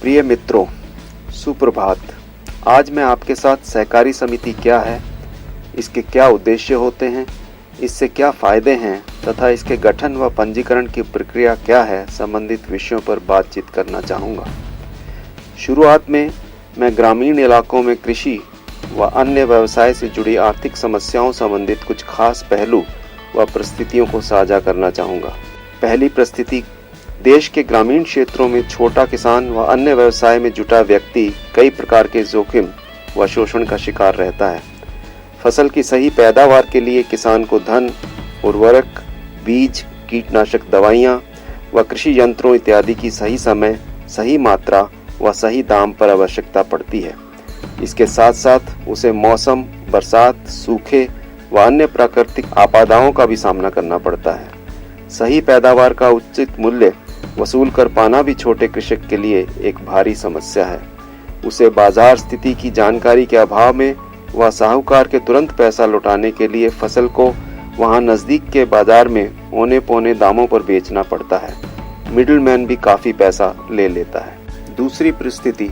प्रिय मित्रों, सुप्रभात। आज मैं आपके साथ सहकारी समिति क्या है, इसके क्या उद्देश्य होते हैं, इससे क्या फायदे हैं तथा इसके गठन व पंजीकरण की प्रक्रिया क्या है संबंधित विषयों पर बातचीत करना चाहूँगा। शुरुआत में मैं ग्रामीण इलाकों में कृषि व अन्य व्यवसाय से जुड़ी आर्थिक समस्याओं संबंधित कुछ खास पहलू व परिस्थितियों को साझा करना चाहूँगा। पहली परिस्थिति, देश के ग्रामीण क्षेत्रों में छोटा किसान व अन्य व्यवसाय में जुटा व्यक्ति कई प्रकार के जोखिम व शोषण का शिकार रहता है। फसल की सही पैदावार के लिए किसान को धन, उर्वरक, बीज, कीटनाशक दवाइयाँ व कृषि यंत्रों इत्यादि की सही समय, सही मात्रा व सही दाम पर आवश्यकता पड़ती है। इसके साथ साथ उसे मौसम, बरसात, सूखे व अन्य प्राकृतिक आपदाओं का भी सामना करना पड़ता है। सही पैदावार का उचित मूल्य वसूल कर पाना भी छोटे कृषक के लिए एक भारी समस्या है। उसे बाजार स्थिति की जानकारी के अभाव में व साहूकार के तुरंत पैसा लौटाने के लिए फसल को वहां नजदीक के बाजार में औने पौने दामों पर बेचना पड़ता है। मिडिलमैन भी काफी पैसा ले लेता है। दूसरी परिस्थिति,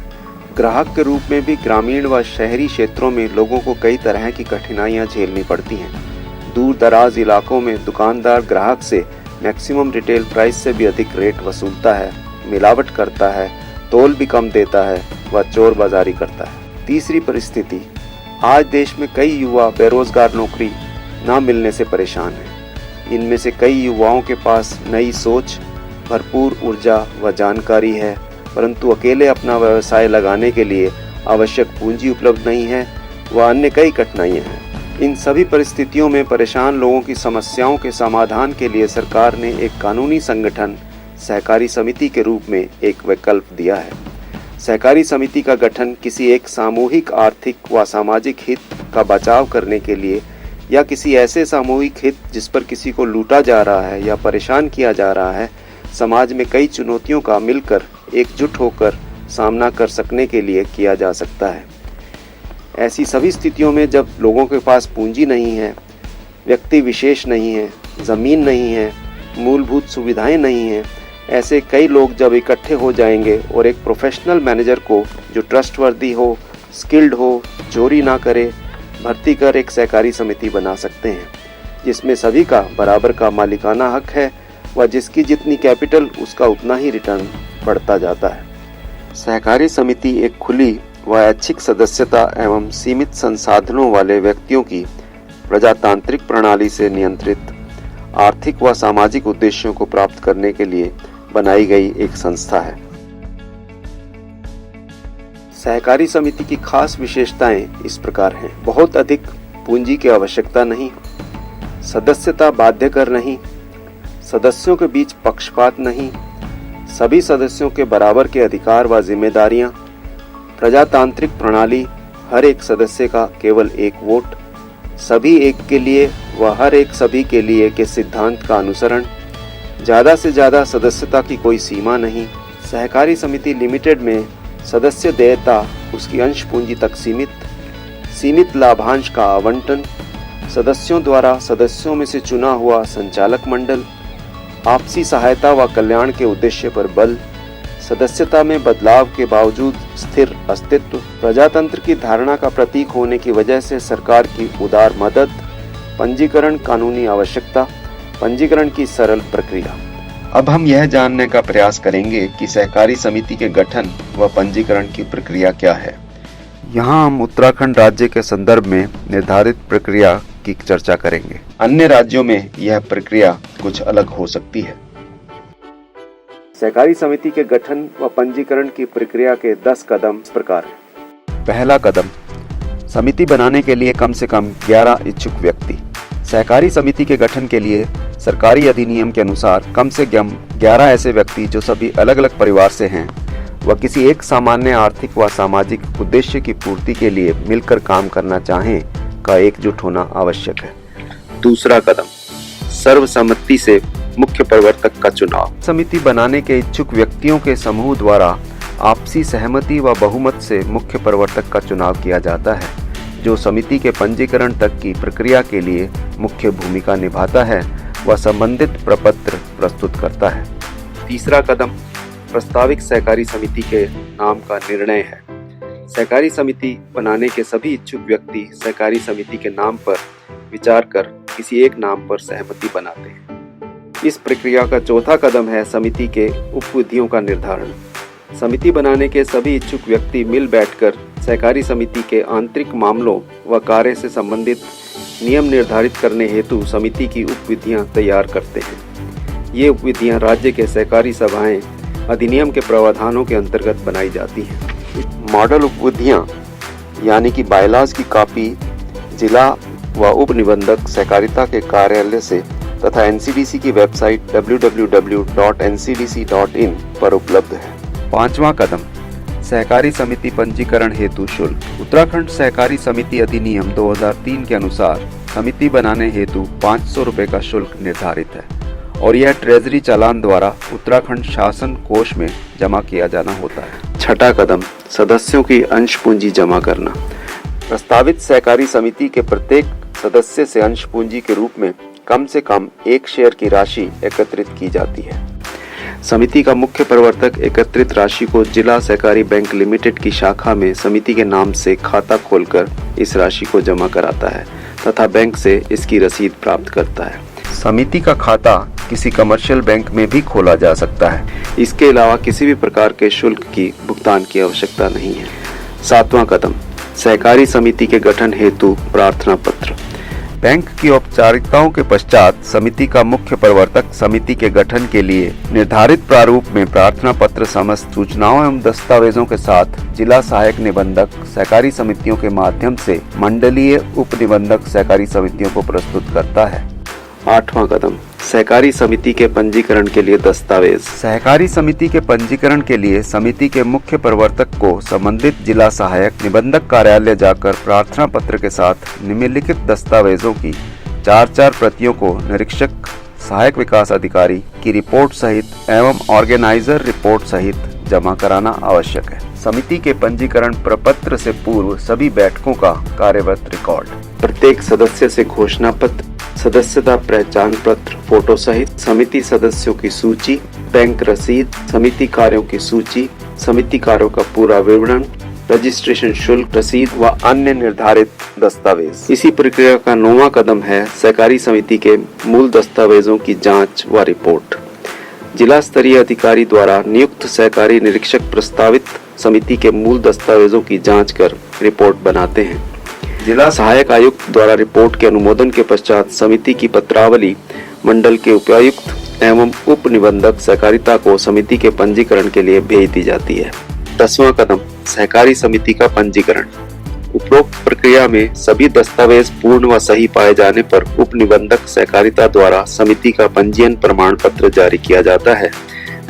ग्राहक के रूप में भी ग्रामीण व शहरी क्षेत्रों में लोगों को कई तरह की कठिनाइयां झेलनी पड़ती हैं। दूर दराज इलाकों में दुकानदार ग्राहक से मैक्सिमम रिटेल प्राइस से भी अधिक रेट वसूलता है, मिलावट करता है, तोल भी कम देता है व चोर बाजारी करता है। तीसरी परिस्थिति, आज देश में कई युवा बेरोजगार नौकरी न मिलने से परेशान हैं। इनमें से कई युवाओं के पास नई सोच, भरपूर ऊर्जा व जानकारी है, परंतु अकेले अपना व्यवसाय लगाने के लिए आवश्यक पूंजी उपलब्ध नहीं है व अन्य कई कठिनाइयाँ हैं। इन सभी परिस्थितियों में परेशान लोगों की समस्याओं के समाधान के लिए सरकार ने एक कानूनी संगठन सहकारी समिति के रूप में एक विकल्प दिया है। सहकारी समिति का गठन किसी एक सामूहिक आर्थिक व सामाजिक हित का बचाव करने के लिए या किसी ऐसे सामूहिक हित जिस पर किसी को लूटा जा रहा है या परेशान किया जा रहा है, समाज में कई चुनौतियों का मिलकर एकजुट होकर सामना कर सकने के लिए किया जा सकता है। ऐसी सभी स्थितियों में जब लोगों के पास पूंजी नहीं है, व्यक्ति विशेष नहीं है, ज़मीन नहीं है, मूलभूत सुविधाएं नहीं हैं, ऐसे कई लोग जब इकट्ठे हो जाएंगे और एक प्रोफेशनल मैनेजर को जो ट्रस्टवर्दी हो, स्किल्ड हो, चोरी ना करे, भर्ती कर एक सहकारी समिति बना सकते हैं, जिसमें सभी का बराबर का मालिकाना हक है व जिसकी जितनी कैपिटल उसका उतना ही रिटर्न बढ़ता जाता है। सहकारी समिति एक खुली व ऐच्छिक सदस्यता एवं सीमित संसाधनों वाले व्यक्तियों की प्रजातांत्रिक प्रणाली से नियंत्रित आर्थिक व सामाजिक उद्देश्यों को प्राप्त करने के लिए बनाई गई एक संस्था है। सहकारी समिति की खास विशेषताएं इस प्रकार हैं। बहुत अधिक पूंजी की आवश्यकता नहीं, सदस्यता बाध्यकर नहीं, सदस्यों के बीच पक्षपात नहीं, सभी सदस्यों के बराबर के अधिकार व जिम्मेदारियां, प्रजातांत्रिक प्रणाली, हर एक सदस्य का केवल एक वोट, सभी एक के लिए व हर एक सभी के लिए के सिद्धांत का अनुसरण, ज़्यादा से ज़्यादा सदस्यता की कोई सीमा नहीं। सहकारी समिति लिमिटेड में सदस्य देयता उसकी अंश पूंजी तक सीमित लाभांश का आवंटन, सदस्यों द्वारा सदस्यों में से चुना हुआ संचालक मंडल, आपसी सहायता व कल्याण के उद्देश्य पर बल, सदस्यता में बदलाव के बावजूद स्थिर अस्तित्व, प्रजातंत्र की धारणा का प्रतीक होने की वजह से सरकार की उदार मदद, पंजीकरण कानूनी आवश्यकता, पंजीकरण की सरल प्रक्रिया। अब हम यह जानने का प्रयास करेंगे कि सहकारी समिति के गठन व पंजीकरण की प्रक्रिया क्या है। यहाँ हम उत्तराखंड राज्य के संदर्भ में निर्धारित प्रक्रिया की चर्चा करेंगे। अन्य राज्यों में यह प्रक्रिया कुछ अलग हो सकती है। सहकारी समिति के गठन व पंजीकरण की प्रक्रिया के 10 कदम इस प्रकार हैं। पहला कदम, समिति बनाने के लिए कम से कम 11 इच्छुक व्यक्ति। सहकारी समिति के गठन के लिए सरकारी अधिनियम के अनुसार कम से कम 11 ऐसे व्यक्ति जो सभी अलग अलग परिवार से हैं व किसी एक सामान्य आर्थिक व सामाजिक उद्देश्य की पूर्ति के लिए मिलकर काम करना चाहें का एकजुट होना आवश्यक है। दूसरा कदम, सर्वसम्मति से मुख्य प्रवर्तक का चुनाव। समिति बनाने के इच्छुक व्यक्तियों के समूह द्वारा आपसी सहमति व बहुमत से मुख्य प्रवर्तक का चुनाव किया जाता है, जो समिति के पंजीकरण तक की प्रक्रिया के लिए मुख्य भूमिका निभाता है व संबंधित प्रपत्र प्रस्तुत करता है। तीसरा कदम, प्रस्तावित सहकारी समिति के नाम का निर्णय है। सहकारी समिति बनाने के सभी इच्छुक व्यक्ति सहकारी समिति के नाम पर विचार कर किसी एक नाम पर सहमति बनाते हैं। इस प्रक्रिया का चौथा कदम है समिति के उपविधियों का निर्धारण। समिति बनाने के सभी इच्छुक व्यक्ति मिल बैठकर सहकारी समिति के आंतरिक मामलों व कार्य से संबंधित नियम निर्धारित करने हेतु समिति की उपविधियां तैयार करते हैं। ये उपविधियां राज्य के सहकारी सभाएं अधिनियम के प्रावधानों के अंतर्गत बनाई जाती हैं। मॉडल उपविधियां यानी कि बायलॉज की कॉपी जिला व उप निबंधक सहकारिता के कार्यालय से तथा एनसीडीसी की वेबसाइट www.ncdc.in पर उपलब्ध है। पांचवा कदम, सहकारी समिति पंजीकरण हेतु शुल्क। उत्तराखंड सहकारी समिति अधिनियम 2003 के अनुसार समिति बनाने हेतु 500 रुपये का शुल्क निर्धारित है और यह ट्रेजरी चालान द्वारा उत्तराखंड शासन कोष में जमा किया जाना होता है। छठा कदम, सदस्यों की अंश पूंजी जमा करना। प्रस्तावित सहकारी समिति के प्रत्येक सदस्य से अंश पूंजी के रूप में कम से कम 1 शेयर की राशि एकत्रित की जाती है। समिति का मुख्य प्रवर्तक एकत्रित राशि को जिला सहकारी बैंक लिमिटेड की शाखा में समिति के नाम से खाता खोलकर इस राशि को जमा कराता है तथा बैंक से इसकी रसीद प्राप्त करता है। समिति का खाता किसी कमर्शियल बैंक में भी खोला जा सकता है। इसके अलावा किसी भी प्रकार के शुल्क की भुगतान की आवश्यकता नहीं है। सातवां कदम, सहकारी समिति के गठन हेतु प्रार्थना पत्र। बैंक की औपचारिकताओं के पश्चात समिति का मुख्य प्रवर्तक समिति के गठन के लिए निर्धारित प्रारूप में प्रार्थना पत्र समस्त सूचनाओं एवं दस्तावेजों के साथ जिला सहायक निबंधक सहकारी समितियों के माध्यम से मंडलीय उप निबंधक सहकारी समितियों को प्रस्तुत करता है। आठवां कदम, सहकारी समिति के पंजीकरण के लिए दस्तावेज। सहकारी समिति के पंजीकरण के लिए समिति के मुख्य प्रवर्तक को संबंधित जिला सहायक निबंधक कार्यालय जाकर प्रार्थना पत्र के साथ निम्नलिखित दस्तावेजों की 4 प्रतियों को निरीक्षक सहायक विकास अधिकारी की रिपोर्ट सहित एवं ऑर्गेनाइजर रिपोर्ट सहित जमा कराना आवश्यक है। समिति के पंजीकरण प्रपत्र से पूर्व सभी बैठकों का कार्यवत रिकॉर्ड, प्रत्येक सदस्य से घोषणा पत्र, सदस्यता पहचान पत्र फोटो सहित, समिति सदस्यों की सूची, बैंक रसीद, समिति कार्यों की सूची, समिति कार्यों का पूरा विवरण, रजिस्ट्रेशन शुल्क रसीद व अन्य निर्धारित दस्तावेज। इसी प्रक्रिया का 9वां कदम है सहकारी समिति के मूल दस्तावेजों की जांच व रिपोर्ट। जिला स्तरीय अधिकारी द्वारा नियुक्त सहकारी निरीक्षक प्रस्तावित समिति के मूल दस्तावेजों की जांच कर रिपोर्ट बनाते हैं। जिला सहायक आयुक्त द्वारा रिपोर्ट के अनुमोदन के पश्चात समिति की पत्रावली मंडल के उपायुक्त एवं उप निबंधक सहकारिता को समिति के पंजीकरण के लिए भेज दी जाती है। 10वां कदम, सहकारी समिति का पंजीकरण। उपरोक्त प्रक्रिया में सभी दस्तावेज पूर्ण व सही पाए जाने पर उप निबंधक सहकारिता द्वारा समिति का पंजीयन प्रमाण पत्र जारी किया जाता है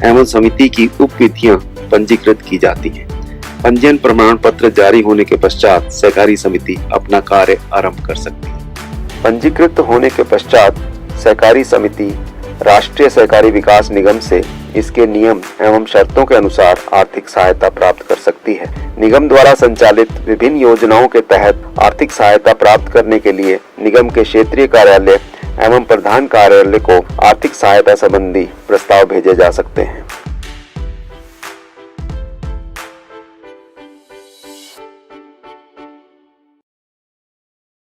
एवं समिति की उपविधियां पंजीकृत की जाती हैं। पंजीयन प्रमाण पत्र जारी होने के पश्चात सहकारी समिति अपना कार्य आरंभ कर सकती है। पंजीकृत होने के पश्चात सहकारी समिति राष्ट्रीय सहकारी विकास निगम से इसके नियम एवं शर्तों के अनुसार आर्थिक सहायता प्राप्त कर सकती है। निगम द्वारा संचालित विभिन्न योजनाओं के तहत आर्थिक सहायता प्राप्त करने के लिए निगम के क्षेत्रीय कार्यालय एवं प्रधान कार्यालय को आर्थिक सहायता संबंधी प्रस्ताव भेजे जा सकते हैं।